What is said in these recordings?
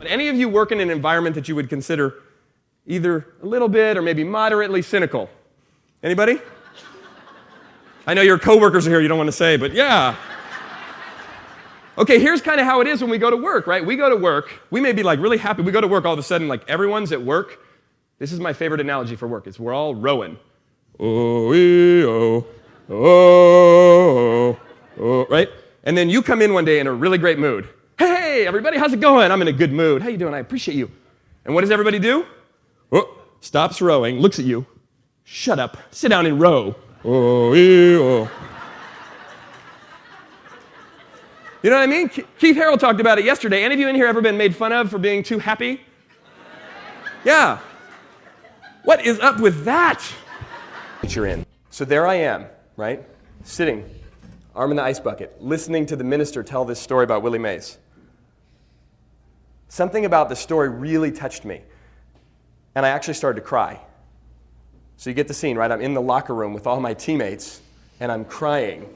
But any of you work in an environment that you would consider either a little bit or maybe moderately cynical? Anybody? I know your coworkers are here, you don't want to say, but yeah. Okay, here's kind of how it is when we go to work, right? We go to work, we may be like really happy, we go to work, all of a sudden like everyone's at work. This is my favorite analogy for work, is we're all rowing. Oh, right? And then you come in one day in a really great mood. Hey, everybody, how's it going? I'm in a good mood. How you doing? I appreciate you. And what does everybody do? Oh, stops rowing, looks at you. Shut up. Sit down and row. You know what I mean? Keith Harrell talked about it yesterday. Any of you in here ever been made fun of for being too happy? Yeah. What is up with that? You're in. So there I am, right? Sitting, arm in the ice bucket, listening to the minister tell this story about Willie Mays. Something about the story really touched me. And I actually started to cry. So you get the scene, right? I'm in the locker room with all my teammates, and I'm crying.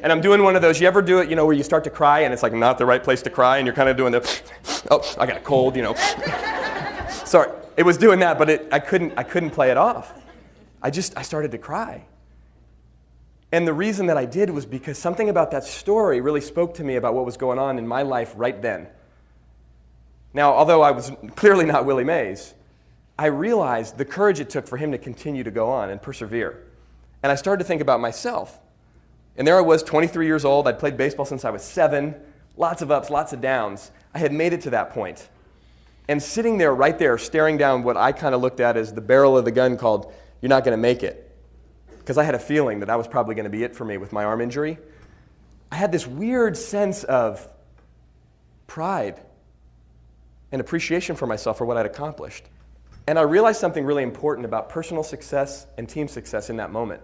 And I'm doing one of those, you ever do it, where you start to cry, and it's like not the right place to cry, and you're kind of doing the, oh, I got a cold, Sorry, it was doing that, but I couldn't play it off. I started to cry. And the reason that I did was because something about that story really spoke to me about what was going on in my life right then. Now, although I was clearly not Willie Mays, I realized the courage it took for him to continue to go on and persevere. And I started to think about myself. And there I was, 23 years old. I'd played baseball since I was 7. Lots of ups, lots of downs. I had made it to that point. And sitting there, right there, staring down what I kind of looked at as the barrel of the gun called, "You're not going to make it." Because I had a feeling that was probably going to be it for me with my arm injury. I had this weird sense of pride and appreciation for myself for what I'd accomplished. And I realized something really important about personal success and team success in that moment.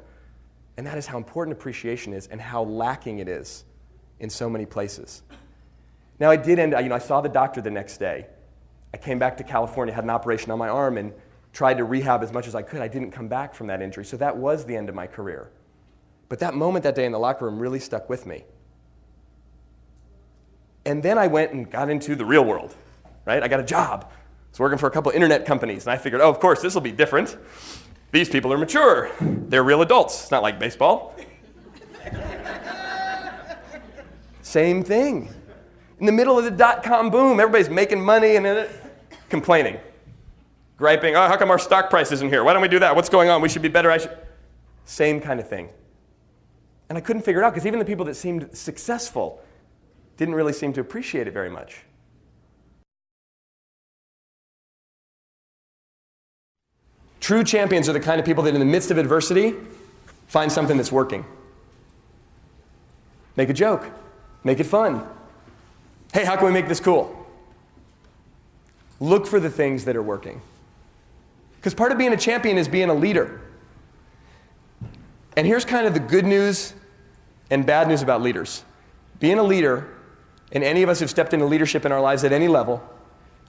And that is how important appreciation is and how lacking it is in so many places. Now, I did I saw the doctor the next day. I came back to California, had an operation on my arm, and tried to rehab as much as I could. I didn't come back from that injury, so that was the end of my career. But that moment that day in the locker room really stuck with me. And then I went and got into the real world, right? I got a job. I was working for a couple of internet companies, and I figured, of course, this will be different. These people are mature. They're real adults. It's not like baseball. Same thing. In the middle of the dot-com boom, everybody's making money and complaining, griping, oh, how come our stock price isn't here? Why don't we do that? What's going on? We should be better. Same kind of thing. And I couldn't figure it out because even the people that seemed successful didn't really seem to appreciate it very much. True champions are the kind of people that in the midst of adversity find something that's working. Make a joke. Make it fun. Hey, how can we make this cool? Look for the things that are working. Because part of being a champion is being a leader. And here's kind of the good news and bad news about leaders. Being a leader, and any of us who've stepped into leadership in our lives at any level,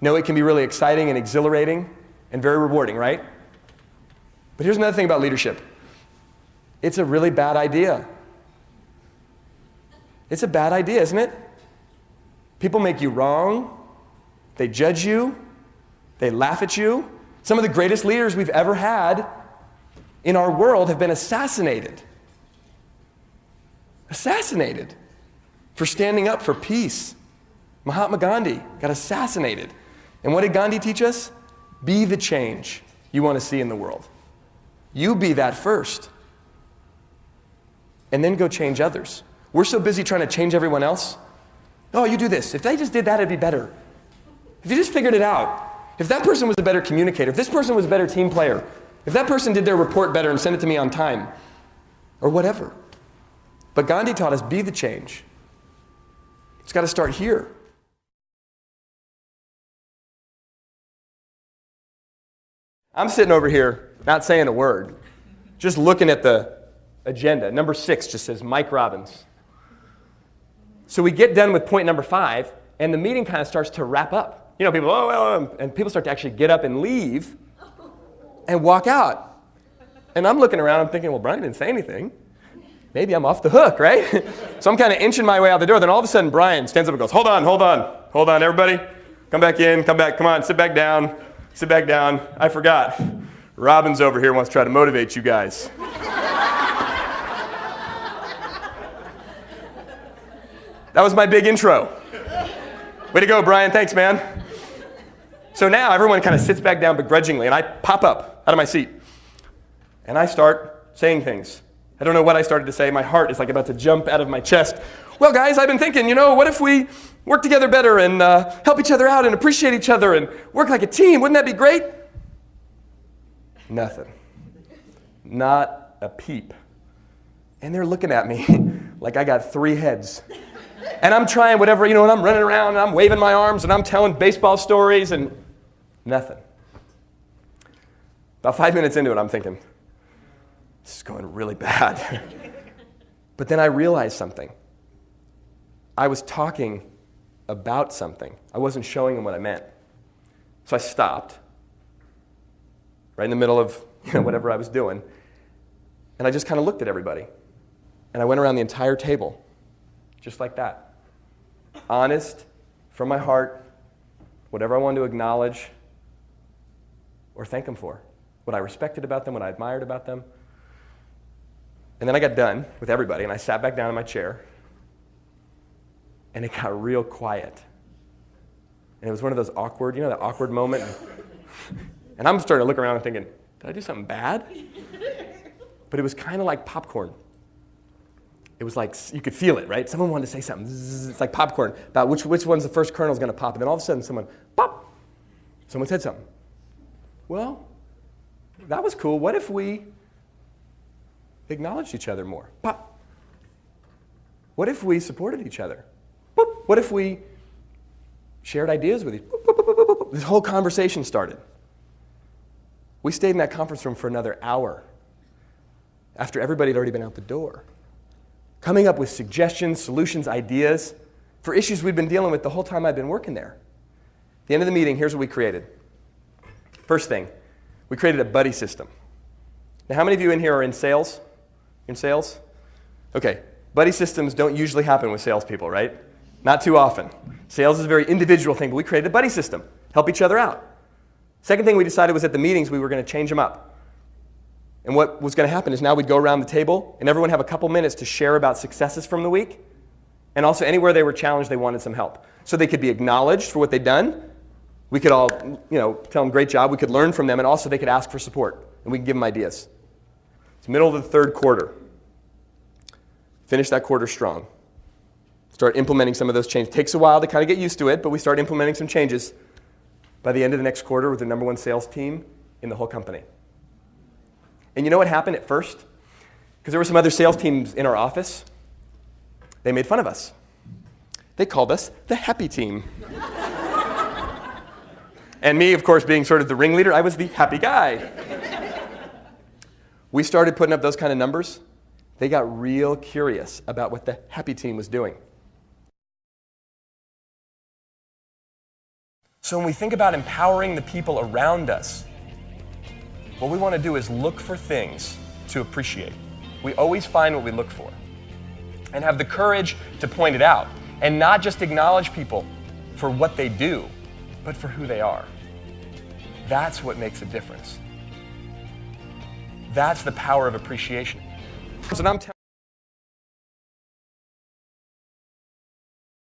know it can be really exciting and exhilarating and very rewarding, right? But here's another thing about leadership. It's a really bad idea. It's a bad idea, isn't it? People make you wrong. They judge you. They laugh at you. Some of the greatest leaders we've ever had in our world have been assassinated. Assassinated for standing up for peace. Mahatma Gandhi got assassinated. And what did Gandhi teach us? Be the change you want to see in the world. You be that first. And then go change others. We're so busy trying to change everyone else. Oh, you do this. If they just did that, it'd be better. If you just figured it out. If that person was a better communicator, if this person was a better team player, if that person did their report better and sent it to me on time, or whatever. But Gandhi taught us, be the change. It's got to start here. I'm sitting over here, not saying a word, just looking at the agenda. Number 6 just says Mike Robbins. So we get done with point number 5, and the meeting kind of starts to wrap up. You know, people, and people start to actually get up and leave and walk out. And I'm looking around, I'm thinking, well, Brian didn't say anything. Maybe I'm off the hook, right? So I'm kind of inching my way out the door. Then all of a sudden, Brian stands up and goes, hold on, everybody. Come back in, come back, come on, sit back down, sit back down. I forgot. Robbins over here wants to try to motivate you guys. That was my big intro. Way to go, Brian. Thanks, man. So now everyone kind of sits back down begrudgingly, and I pop up out of my seat. And I start saying things. I don't know what I started to say. My heart is like about to jump out of my chest. Well, guys, I've been thinking, what if we work together better and help each other out and appreciate each other and work like a team? Wouldn't that be great? Nothing. Not a peep. And they're looking at me like I got 3 heads. And I'm trying whatever, and I'm running around and I'm waving my arms and I'm telling baseball stories and nothing. About 5 minutes into it, I'm thinking, this is going really bad. But then I realized something. I was talking about something. I wasn't showing them what I meant. So I stopped right in the middle of whatever I was doing, and I just kind of looked at everybody. And I went around the entire table, just like that. Honest, from my heart, whatever I wanted to acknowledge or thank them for, what I respected about them, what I admired about them. And then I got done with everybody, and I sat back down in my chair, and it got real quiet. And it was one of those awkward, that awkward moment. And I'm starting to look around and thinking, did I do something bad? But it was kind of like popcorn. It was like, you could feel it, right? Someone wanted to say something. Zzz, it's like popcorn about which one's the first kernel's going to pop. And then all of a sudden, someone said something. Well, that was cool. What if we acknowledged each other more? Pop. What if we supported each other? Boop. What if we shared ideas with each other? This whole conversation started. We stayed in that conference room for another hour after everybody had already been out the door, coming up with suggestions, solutions, ideas for issues we'd been dealing with the whole time I'd been working there. At the end of the meeting, here's what we created. First thing, we created a buddy system. Now, how many of you in here are in sales? In sales? Okay, buddy systems don't usually happen with salespeople, right? Not too often. Sales is a very individual thing, but we created a buddy system. Help each other out. Second thing we decided was at the meetings we were going to change them up. And what was going to happen is now we'd go around the table and everyone have a couple minutes to share about successes from the week, and also anywhere they were challenged they wanted some help. So they could be acknowledged for what they'd done. We could all, tell them great job. We could learn from them, and also they could ask for support, and we could give them ideas. It's middle of the third quarter. Finish that quarter strong. Start implementing some of those changes. Takes a while to kind of get used to it, but we start implementing some changes. By the end of the next quarter, we're the number 1 sales team in the whole company. And you know what happened at first? Because there were some other sales teams in our office. They made fun of us. They called us the happy team. And me, of course, being sort of the ringleader, I was the happy guy. We started putting up those kind of numbers. They got real curious about what the happy team was doing. So when we think about empowering the people around us, what we want to do is look for things to appreciate. We always find what we look for. And have the courage to point it out. And not just acknowledge people for what they do, but for who they are. That's what makes a difference. That's the power of appreciation. So I'm